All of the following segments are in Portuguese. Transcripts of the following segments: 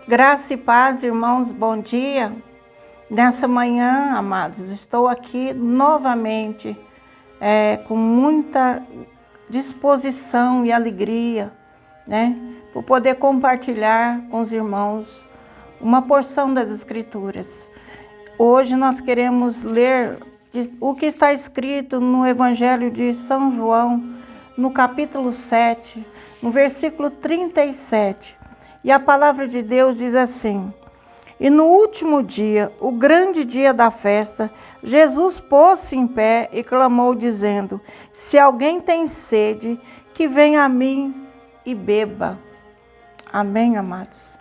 Graça e paz, irmãos, bom dia. Nessa manhã, amados, estou aqui novamente com muita disposição e alegria, por poder compartilhar com os irmãos uma porção das Escrituras. Hoje nós queremos ler o que está escrito no Evangelho de São João, no capítulo 7, no versículo 37. E a palavra de Deus diz assim: E no último dia, o grande dia da festa, Jesus pôs-se em pé e clamou, dizendo: Se alguém tem sede, que venha a mim e beba. Amém, amados?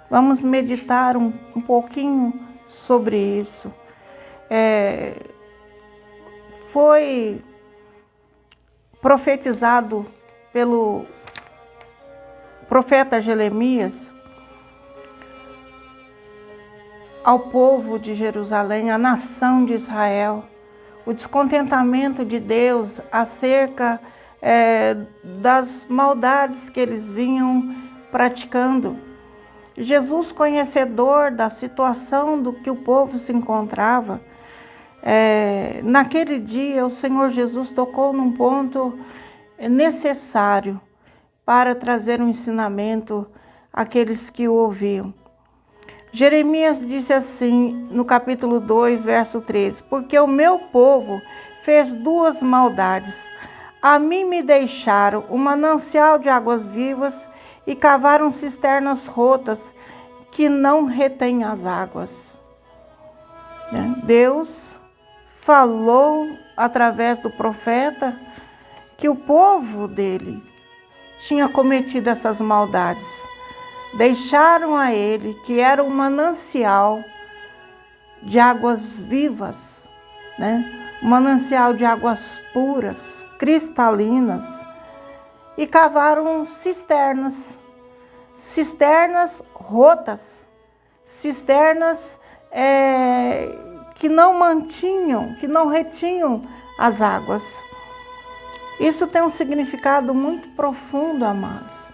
Vamos meditar um pouquinho sobre isso. Foi profetizado pelo profeta Jeremias ao povo de Jerusalém, à nação de Israel, o descontentamento de Deus acerca das maldades que eles vinham praticando. Jesus, conhecedor da situação do que o povo se encontrava, naquele dia o Senhor Jesus tocou num ponto necessário para trazer um ensinamento àqueles que o ouviam. Jeremias disse assim, no capítulo 2, verso 13: Porque o meu povo fez duas maldades. A mim me deixaram um manancial de águas vivas e cavaram cisternas rotas que não retêm as águas. Deus falou através do profeta que o povo dele tinha cometido essas maldades. Deixaram a ele, que era um manancial de águas vivas, um manancial de águas puras, cristalinas, e cavaram cisternas rotas, cisternas que não mantinham, que não retinham as águas. Isso tem um significado muito profundo, amados.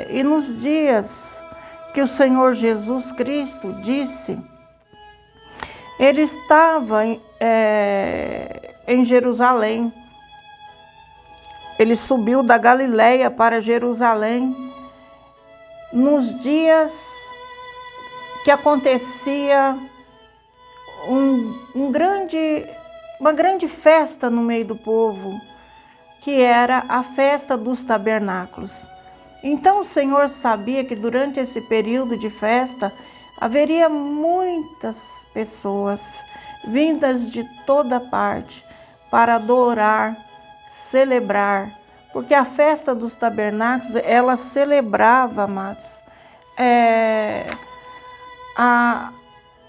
E nos dias que o Senhor Jesus Cristo disse, ele estava em Jerusalém. Ele subiu da Galileia para Jerusalém nos dias que acontecia uma grande festa no meio do povo, que era a festa dos tabernáculos. Então o Senhor sabia que durante esse período de festa haveria muitas pessoas vindas de toda parte para adorar, celebrar, porque a festa dos tabernáculos, ela celebrava, amados,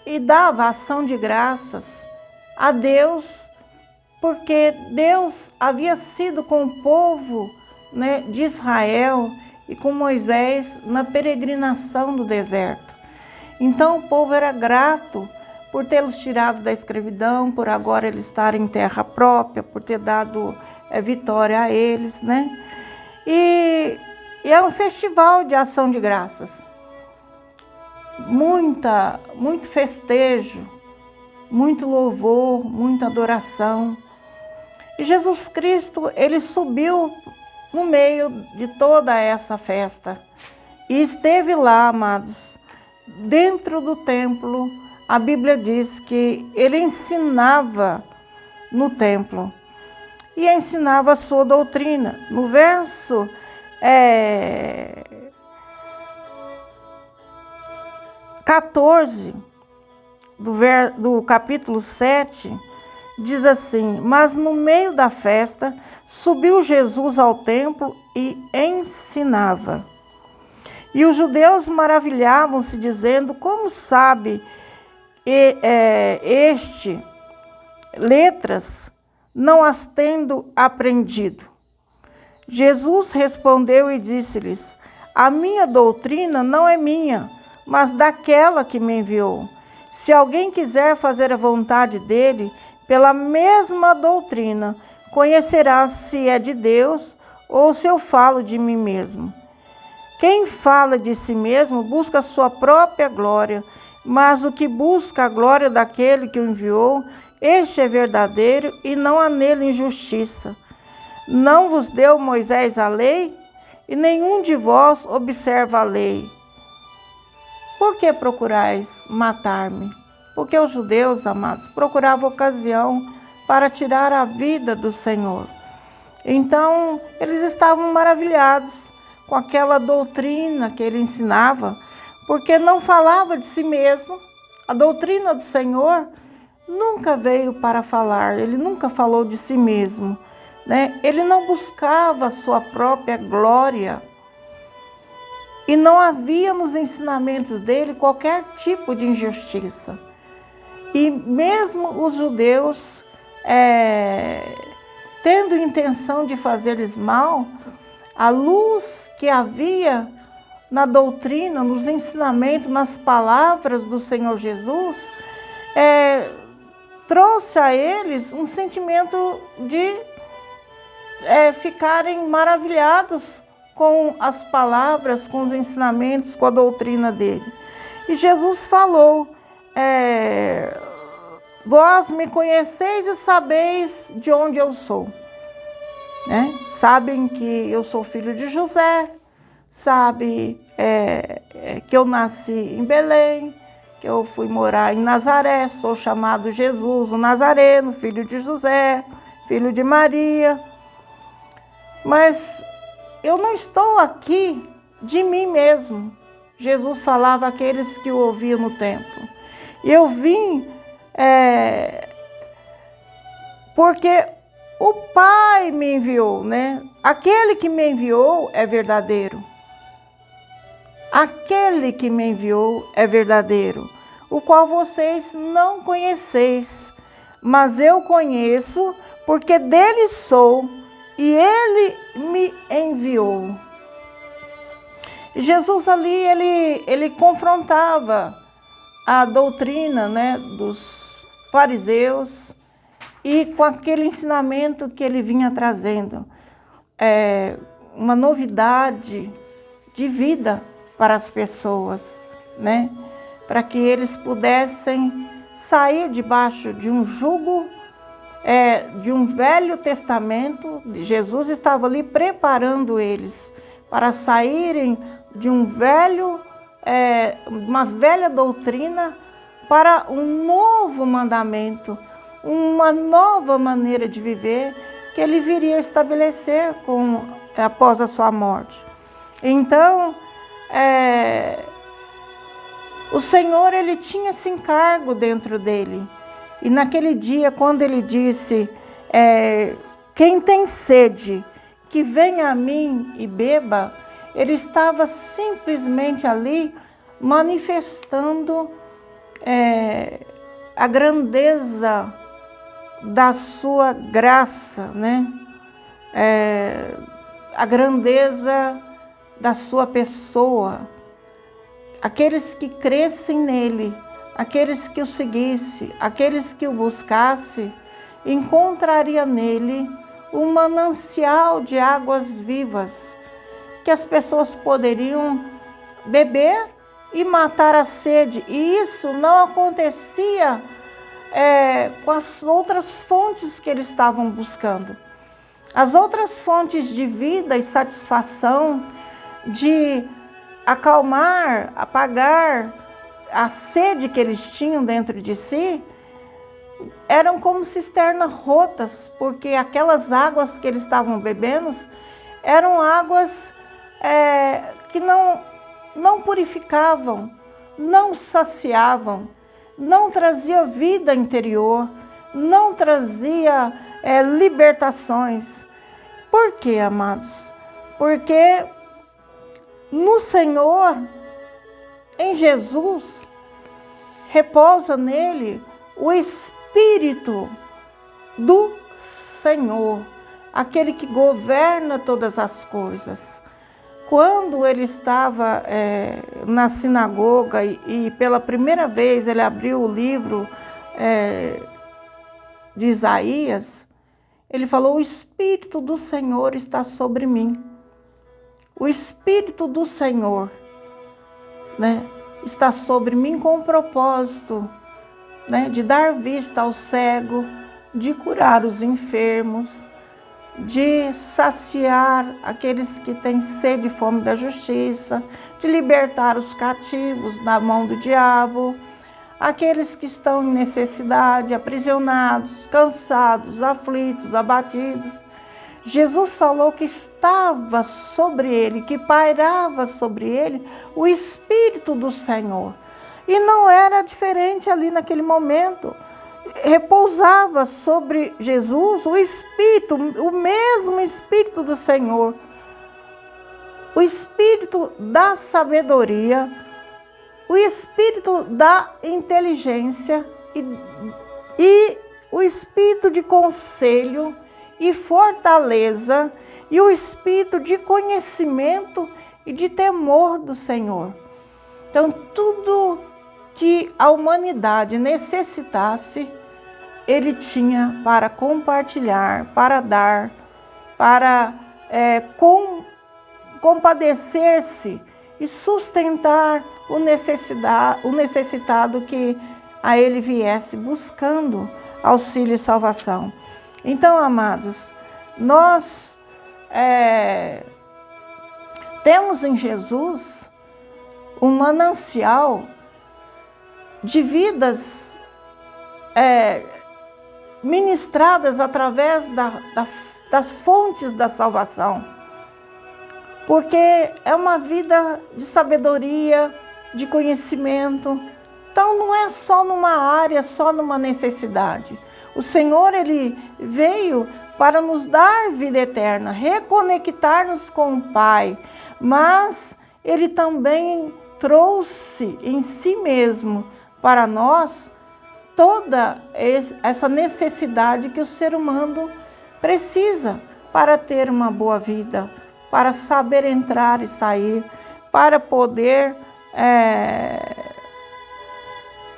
e dava ação de graças a Deus, porque Deus havia sido com o povo de Israel e com Moisés na peregrinação do deserto. Então o povo era grato por tê-los tirado da escravidão, por agora eles estarem em terra própria, por ter dado vitória a eles, E é um festival de ação de graças. Muito festejo, muito louvor, muita adoração. E Jesus Cristo, ele subiu no meio de toda essa festa e esteve lá, amados, dentro do templo. A Bíblia diz que ele ensinava no templo e ensinava a sua doutrina. No verso 14 do capítulo 7, diz assim: Mas no meio da festa subiu Jesus ao templo e ensinava. E os judeus maravilhavam-se, dizendo: Como sabe este letras, não as tendo aprendido? Jesus respondeu e disse-lhes: A minha doutrina não é minha, mas daquela que me enviou. Se alguém quiser fazer a vontade dele, pela mesma doutrina, conhecerá se é de Deus ou se eu falo de mim mesmo. Quem fala de si mesmo busca a sua própria glória, mas o que busca a glória daquele que o enviou, este é verdadeiro e não há nele injustiça. Não vos deu Moisés a lei? E nenhum de vós observa a lei. Por que procurais matar-me? Porque os judeus, amados, procuravam ocasião para tirar a vida do Senhor. Então, eles estavam maravilhados com aquela doutrina que ele ensinava, porque não falava de si mesmo. A doutrina do Senhor nunca veio para falar, ele nunca falou de si mesmo, né? Ele não buscava a sua própria glória. E não havia nos ensinamentos dele qualquer tipo de injustiça. E mesmo os judeus, tendo intenção de fazer-lhes mal, a luz que havia na doutrina, nos ensinamentos, nas palavras do Senhor Jesus, trouxe a eles um sentimento de ficarem maravilhados com as palavras, com os ensinamentos, com a doutrina dele. E Jesus falou, vós me conheceis e sabeis de onde eu sou. Né? Sabem que eu sou filho de José, sabe que eu nasci em Belém, que eu fui morar em Nazaré, sou chamado Jesus, o Nazareno, filho de José, filho de Maria. Mas eu não estou aqui de mim mesmo. Jesus falava àqueles que o ouviam no templo. Eu vim porque o Pai me enviou, né? Aquele que me enviou é verdadeiro. Aquele que me enviou é verdadeiro, o qual vocês não conheceis, mas eu conheço, porque dele sou, e ele me enviou. Jesus ali, ele confrontava a doutrina, né, dos fariseus e com aquele ensinamento que ele vinha trazendo, uma novidade de vida para as pessoas, né, para que eles pudessem sair debaixo de um jugo de um Velho Testamento. Jesus estava ali preparando eles para saírem de uma velha doutrina para um novo mandamento, uma nova maneira de viver que ele viria estabelecer após a sua morte. Então, o Senhor, ele tinha esse encargo dentro dele. E naquele dia, quando ele disse, quem tem sede, que venha a mim e beba, ele estava simplesmente ali manifestando a grandeza da sua graça, né? A grandeza da sua pessoa. Aqueles que crescem nele, aqueles que o seguissem, aqueles que o buscassem, encontraria nele um manancial de águas vivas, que as pessoas poderiam beber e matar a sede. E isso não acontecia com as outras fontes que eles estavam buscando. As outras fontes de vida e satisfação, de acalmar, apagar a sede que eles tinham dentro de si, eram como cisternas rotas, porque aquelas águas que eles estavam bebendo eram águas que não purificavam, não saciavam, não trazia vida interior, não trazia libertações. Por quê, amados? Porque no Senhor, em Jesus, repousa nele o Espírito do Senhor, aquele que governa todas as coisas. Quando ele estava na sinagoga e pela primeira vez ele abriu o livro de Isaías, ele falou: o Espírito do Senhor está sobre mim. o Espírito do Senhor, né, está sobre mim com o propósito, né, de dar vista ao cego, de curar os enfermos, de saciar aqueles que têm sede e fome da justiça, de libertar os cativos da mão do diabo, aqueles que estão em necessidade, aprisionados, cansados, aflitos, abatidos. Jesus falou que estava sobre ele, que pairava sobre ele o Espírito do Senhor. E não era diferente ali naquele momento. Repousava sobre Jesus o Espírito, o mesmo Espírito do Senhor. O Espírito da sabedoria, o Espírito da inteligência e o Espírito de conselho e fortaleza e o Espírito de conhecimento e de temor do Senhor. Então, tudo que a humanidade necessitasse, ele tinha para compartilhar, para dar, para compadecer-se e sustentar o necessitado que a ele viesse buscando auxílio e salvação. Então, amados, nós temos em Jesus um manancial de vidas ministradas através das fontes da salvação. Porque é uma vida de sabedoria, de conhecimento. Então não é só numa área, só numa necessidade. O Senhor, Ele veio para nos dar vida eterna, reconectar-nos com o Pai. Mas Ele também trouxe em si mesmo para nós toda essa necessidade que o ser humano precisa para ter uma boa vida, para saber entrar e sair, para poder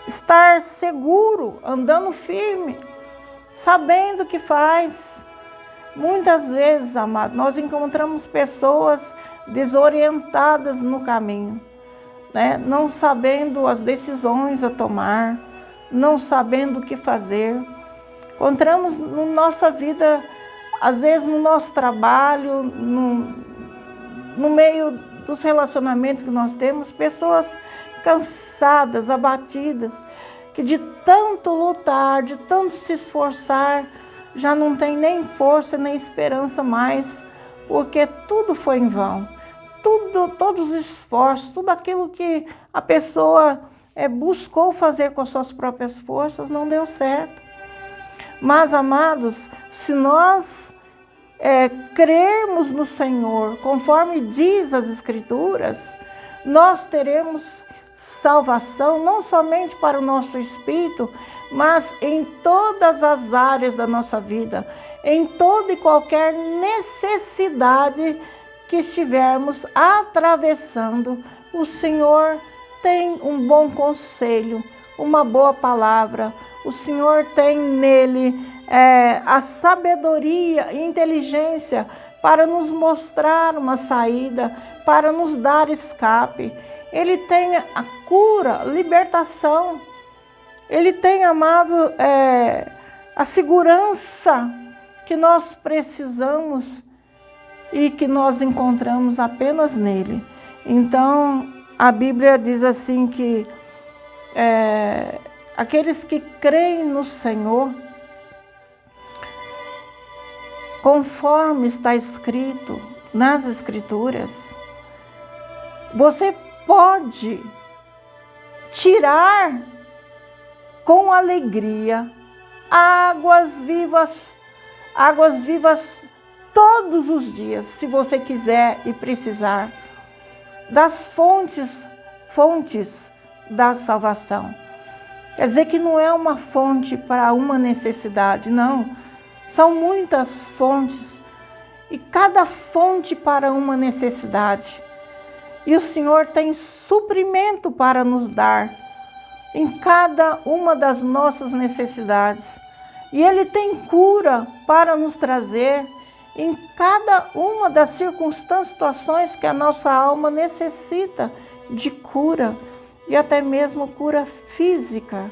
estar seguro, andando firme, sabendo o que faz. Muitas vezes, amado, nós encontramos pessoas desorientadas no caminho, né? Não sabendo as decisões a tomar, não sabendo o que fazer. Encontramos na nossa vida, às vezes no nosso trabalho, no meio dos relacionamentos que nós temos, pessoas cansadas, abatidas, que de tanto lutar, de tanto se esforçar, já não tem nem força, nem esperança mais, porque tudo foi em vão. Todos os esforços, tudo aquilo que a pessoa buscou fazer com suas próprias forças, não deu certo. Mas, amados, se nós crermos no Senhor, conforme diz as Escrituras, nós teremos salvação, não somente para o nosso espírito, mas em todas as áreas da nossa vida, em toda e qualquer necessidade que estivermos atravessando. O Senhor tem um bom conselho, uma boa palavra. O Senhor tem nele a sabedoria e inteligência para nos mostrar uma saída, para nos dar escape. Ele tem a cura, libertação. Ele tem, amado, a segurança que nós precisamos e que nós encontramos apenas nele. Então, a Bíblia diz assim que aqueles que creem no Senhor, conforme está escrito nas Escrituras, você pode tirar com alegria águas vivas todos os dias, se você quiser e precisar, das fontes da salvação. Quer dizer que não é uma fonte para uma necessidade, não. São muitas fontes e cada fonte para uma necessidade. E o Senhor tem suprimento para nos dar em cada uma das nossas necessidades. E Ele tem cura para nos trazer em cada uma das circunstâncias, situações que a nossa alma necessita de cura e até mesmo cura física,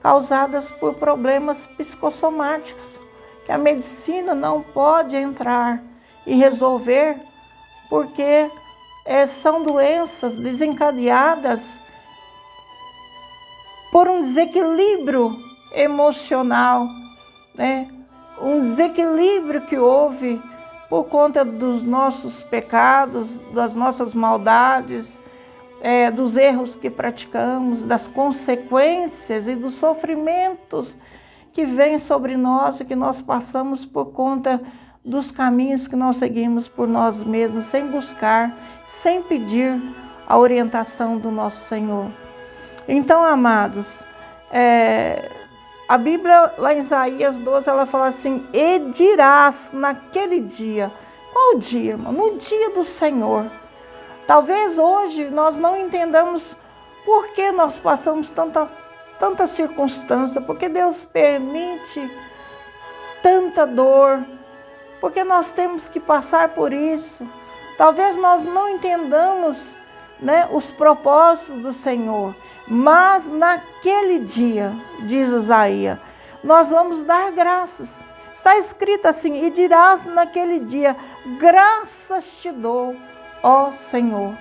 causadas por problemas psicossomáticos, que a medicina não pode entrar e resolver, porque são doenças desencadeadas por um desequilíbrio emocional, né? Um desequilíbrio que houve por conta dos nossos pecados, das nossas maldades, dos erros que praticamos, das consequências e dos sofrimentos que vêm sobre nós e que nós passamos por conta dos caminhos que nós seguimos por nós mesmos, sem buscar, sem pedir a orientação do nosso Senhor. Então, amados, a Bíblia, lá em Isaías 12, ela fala assim: e dirás naquele dia. Qual dia, irmão? No dia do Senhor. Talvez hoje nós não entendamos por que nós passamos tanta circunstância, porque Deus permite tanta dor, porque nós temos que passar por isso. Talvez nós não entendamos, né, os propósitos do Senhor, mas naquele dia, diz Isaías, nós vamos dar graças. Está escrito assim: e dirás naquele dia, graças te dou, ó Senhor.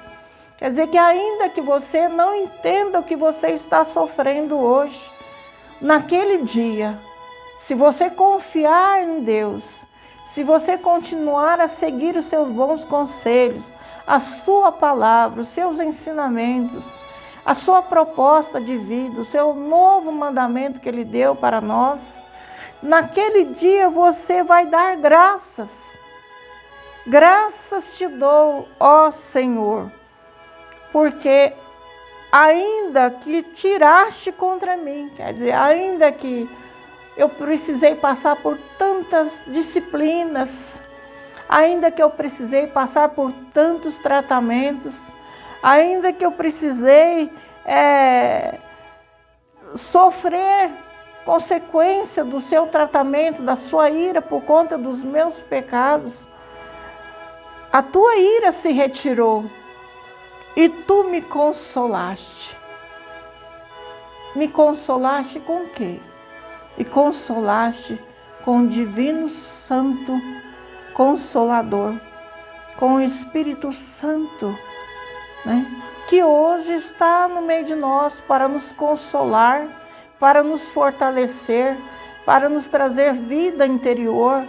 Quer dizer que ainda que você não entenda o que você está sofrendo hoje, naquele dia, se você confiar em Deus, se você continuar a seguir os seus bons conselhos, a sua palavra, os seus ensinamentos, a sua proposta de vida, o seu novo mandamento que Ele deu para nós, naquele dia você vai dar graças. Graças te dou, ó Senhor, porque ainda que tiraste contra mim, quer dizer, ainda que eu precisei passar por tantas disciplinas, ainda que eu precisei passar por tantos tratamentos, ainda que eu precisei sofrer consequência do seu tratamento, da sua ira por conta dos meus pecados, a tua ira se retirou e tu me consolaste. Me consolaste com o quê? Me consolaste com o Divino Santo Consolador, com o Espírito Santo, né? Que hoje está no meio de nós para nos consolar, para nos fortalecer, para nos trazer vida interior,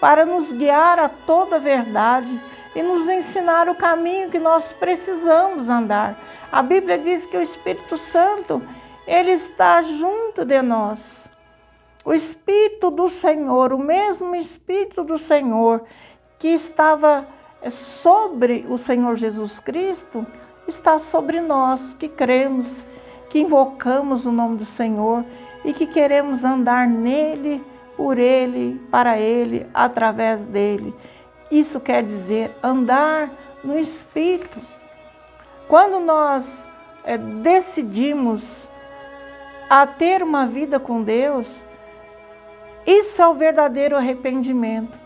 para nos guiar a toda a verdade e nos ensinar o caminho que nós precisamos andar. A Bíblia diz que o Espírito Santo, ele está junto de nós. O Espírito do Senhor, o mesmo Espírito do Senhor que estava sobre o Senhor Jesus Cristo, está sobre nós que cremos, que invocamos o nome do Senhor e que queremos andar nele, por ele, para ele, através dele. Isso quer dizer andar no Espírito. Quando nós decidimos a ter uma vida com Deus, isso é o verdadeiro arrependimento.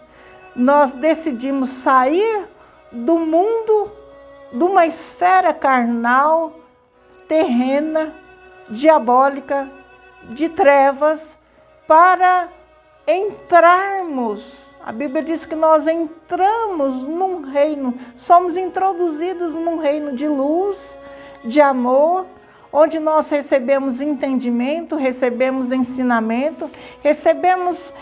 Nós decidimos sair do mundo, de uma esfera carnal, terrena, diabólica, de trevas, para entrarmos. A Bíblia diz que nós entramos num reino, somos introduzidos num reino de luz, de amor, onde nós recebemos entendimento, recebemos ensinamento, recebemos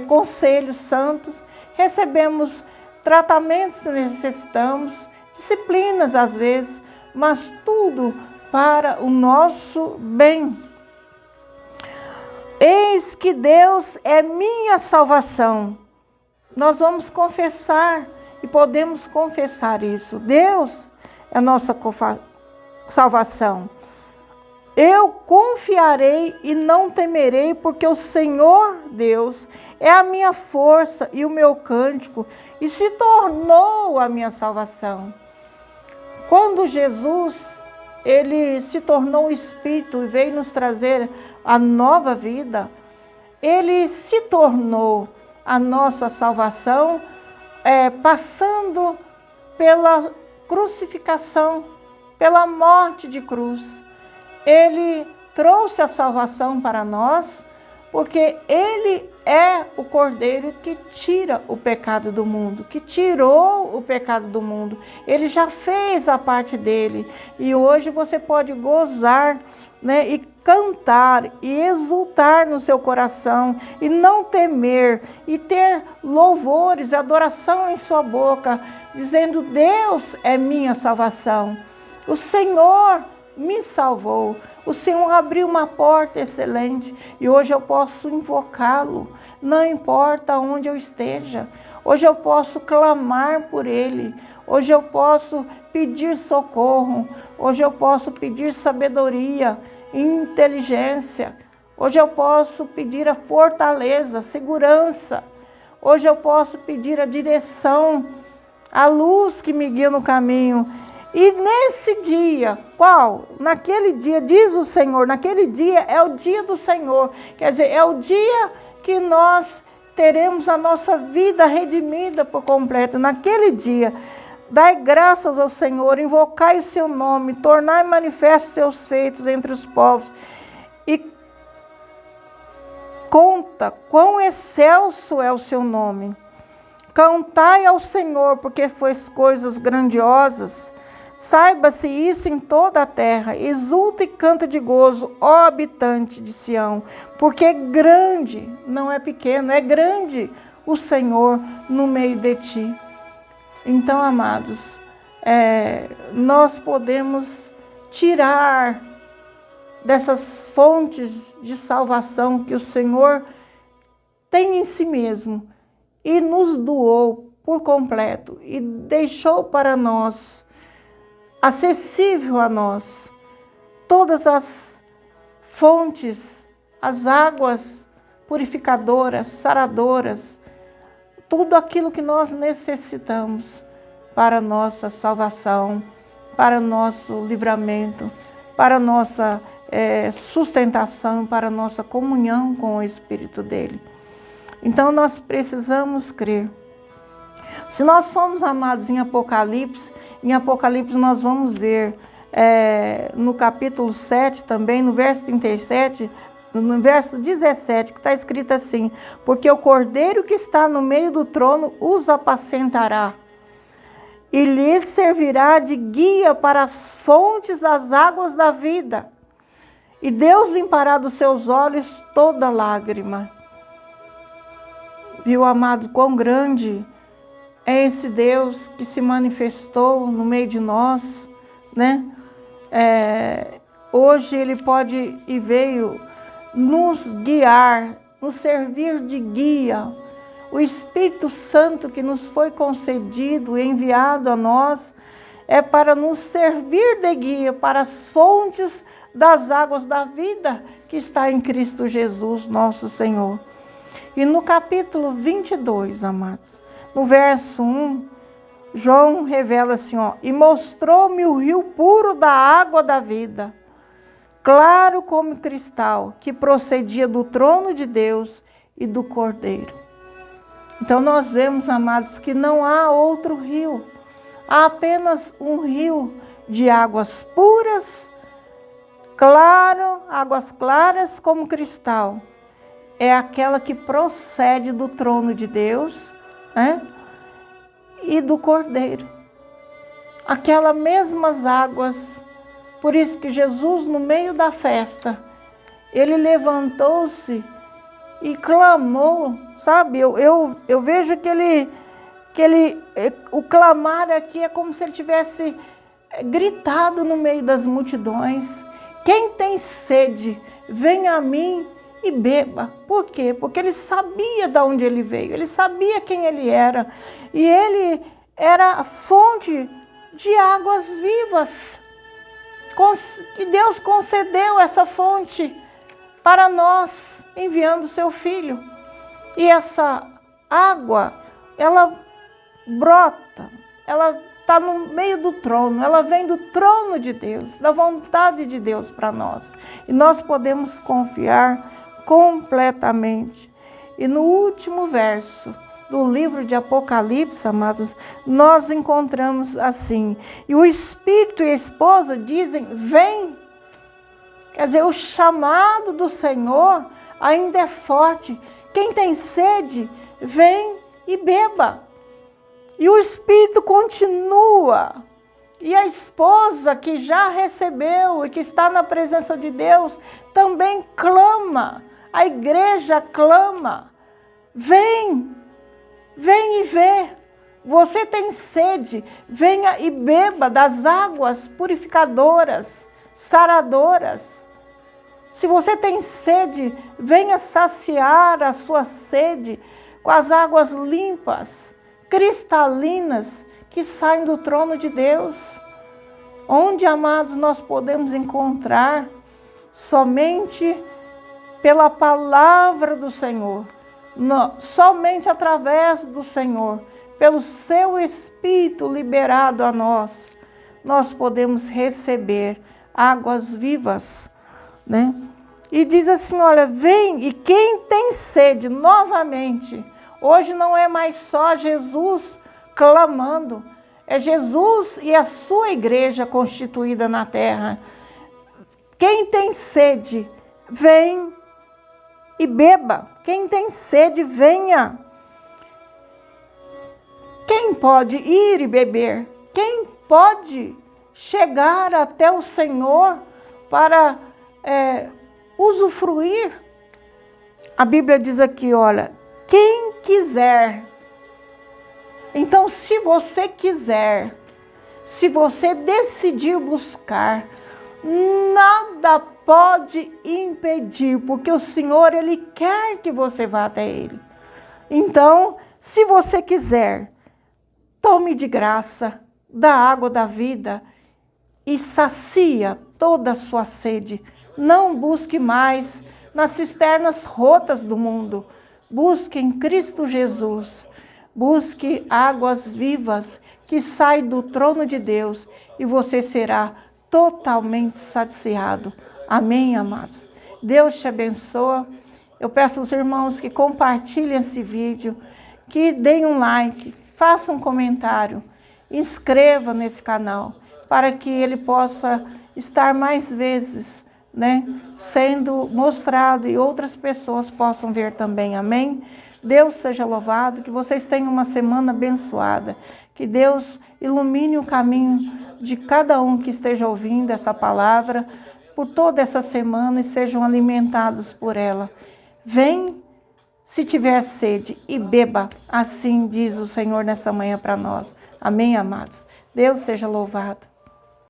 conselhos santos, recebemos tratamentos que necessitamos, disciplinas às vezes, mas tudo para o nosso bem. Eis que Deus é minha salvação. Nós vamos confessar e podemos confessar isso. Deus é a nossa salvação. Eu confiarei e não temerei, porque o Senhor Deus é a minha força e o meu cântico, e se tornou a minha salvação. Quando Jesus, ele se tornou o Espírito e veio nos trazer a nova vida, ele se tornou a nossa salvação passando pela crucificação, pela morte de cruz. Ele trouxe a salvação para nós, porque Ele é o Cordeiro que tira o pecado do mundo, que tirou o pecado do mundo. Ele já fez a parte dele. E hoje você pode gozar, né, e cantar e exultar no seu coração e não temer e ter louvores e adoração em sua boca, dizendo: Deus é minha salvação. O Senhor me salvou. O Senhor abriu uma porta excelente e hoje eu posso invocá-lo, não importa onde eu esteja. Hoje eu posso clamar por Ele, hoje eu posso pedir socorro, hoje eu posso pedir sabedoria, inteligência, hoje eu posso pedir a fortaleza, segurança, hoje eu posso pedir a direção, a luz que me guia no caminho. E nesse dia, qual? Naquele dia, diz o Senhor, naquele dia é o dia do Senhor. Quer dizer, é o dia que nós teremos a nossa vida redimida por completo. Naquele dia, dai graças ao Senhor, invocai o seu nome, tornai manifestos seus feitos entre os povos. E conta quão excelso é o seu nome. Cantai ao Senhor, porque fez coisas grandiosas. Saiba-se isso em toda a terra, exulta e canta de gozo, ó habitante de Sião, porque é grande, não é pequeno, é grande o Senhor no meio de ti. Então, amados, nós podemos tirar dessas fontes de salvação que o Senhor tem em si mesmo e nos doou por completo e deixou para nós, acessível a nós, todas as fontes, as águas purificadoras, saradoras, tudo aquilo que nós necessitamos para a nossa salvação, para o nosso livramento, para a nossa sustentação, para a nossa comunhão com o Espírito dele. Então nós precisamos crer. Se nós formos amados em Apocalipse nós vamos ver no capítulo 7 também, no verso 37, no verso 17, que está escrito assim: porque o Cordeiro que está no meio do trono os apacentará e lhes servirá de guia para as fontes das águas da vida. E Deus limpará dos seus olhos toda lágrima. Viu, amado, quão grande é esse Deus que se manifestou no meio de nós, né? Hoje Ele pode e veio nos guiar, nos servir de guia. O Espírito Santo que nos foi concedido e enviado a nós é para nos servir de guia para as fontes das águas da vida que está em Cristo Jesus, nosso Senhor. E no capítulo 22, amados, no verso 1, João revela assim, e mostrou-me o rio puro da água da vida, claro como cristal, que procedia do trono de Deus e do Cordeiro. Então nós vemos, amados, que não há outro rio, há apenas um rio de águas puras, claro, águas claras como cristal. É aquela que procede do trono de Deus, né? E do Cordeiro. Aquelas mesmas águas. Por isso que Jesus, no meio da festa, Ele levantou-se e clamou, sabe? Eu vejo o clamar aqui é como se Ele tivesse gritado no meio das multidões: quem tem sede, venha a mim e beba. Por quê? Porque Ele sabia de onde Ele veio, Ele sabia quem Ele era. E Ele era a fonte de águas vivas. E Deus concedeu essa fonte para nós, enviando o seu Filho. E essa água, ela brota, ela está no meio do trono, ela vem do trono de Deus, da vontade de Deus para nós. E nós podemos confiar completamente. E no último verso, do livro de Apocalipse, amados, nós encontramos assim. E o Espírito e a esposa dizem, vem. Quer dizer, o chamado do Senhor ainda é forte. Quem tem sede, vem e beba. E o Espírito continua. E a esposa que já recebeu e que está na presença de Deus também clama. A igreja clama. Vem, vem e vê. Você tem sede, venha e beba das águas purificadoras, saradoras. Se você tem sede, venha saciar a sua sede com as águas limpas, cristalinas, que saem do trono de Deus. Onde, amados, nós podemos encontrar somente pela palavra do Senhor, somente através do Senhor, pelo seu Espírito liberado a nós, nós podemos receber águas vivas, né? E diz assim, olha, vem, e quem tem sede, novamente, hoje não é mais só Jesus clamando, é Jesus e a sua igreja constituída na terra. Quem tem sede, vem e beba. Quem tem sede, venha. Quem pode ir e beber? Quem pode chegar até o Senhor para usufruir? A Bíblia diz aqui, olha, quem quiser. Então, se você quiser, se você decidir buscar, nada pode impedir, porque o Senhor, Ele quer que você vá até Ele. Então, se você quiser, tome de graça da água da vida e sacia toda a sua sede. Não busque mais nas cisternas rotas do mundo. Busque em Cristo Jesus. Busque águas vivas que saem do trono de Deus e você será totalmente saciado. Amém, amados? Deus te abençoe. Eu peço aos irmãos que compartilhem esse vídeo, que deem um like, façam um comentário, inscreva nesse canal, para que ele possa estar mais vezes, né, sendo mostrado e outras pessoas possam ver também. Amém? Deus seja louvado, que vocês tenham uma semana abençoada, que Deus ilumine o caminho de cada um que esteja ouvindo essa palavra por toda essa semana e sejam alimentados por ela. Vem, se tiver sede, e beba, assim diz o Senhor nessa manhã para nós. Amém, amados? Deus seja louvado.